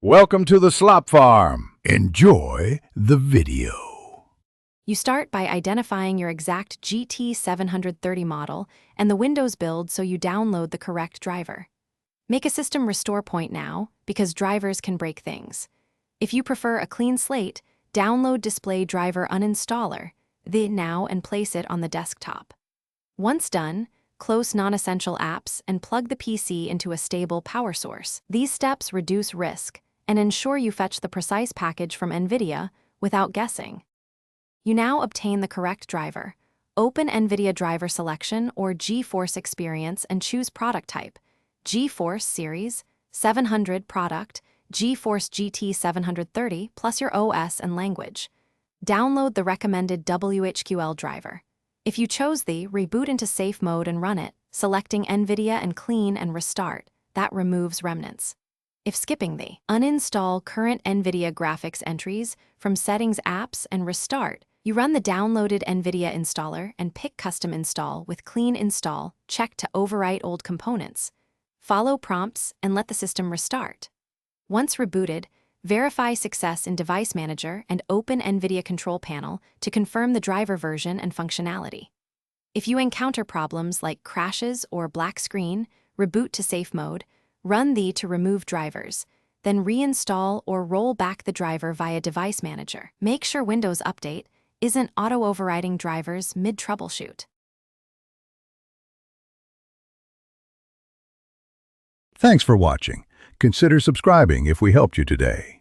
Welcome to the Slop Farm. Enjoy the video. You start by identifying your exact GT 730 model and the Windows build so you download the correct driver. Make a system restore point now, because drivers can break things. If you prefer a clean slate, download Display Driver Uninstaller, now and place it on the desktop. Once done, close non-essential apps and plug the PC into a stable power source. These steps reduce risk and ensure you fetch the precise package from NVIDIA without guessing. You now obtain the correct driver. Open NVIDIA Driver Selection or GeForce Experience and choose product type. GeForce Series, 700 product, GeForce GT 730 plus your OS and language. Download the recommended WHQL driver. If you chose the, reboot into safe mode and run it, selecting NVIDIA and clean and restart. That removes remnants. If skipping the, uninstall current NVIDIA graphics entries from Settings Apps and restart. You run the downloaded NVIDIA installer and pick Custom Install with Clean Install, check to overwrite old components. Follow prompts and let the system restart. Once rebooted, verify success in Device Manager and open NVIDIA Control Panel to confirm the driver version and functionality. If you encounter problems like crashes or black screen, reboot to safe mode, run the to remove drivers, then reinstall or roll back the driver via Device Manager. Make sure Windows Update isn't auto-overriding drivers mid-troubleshoot. Thanks for watching. Consider subscribing if we helped you today.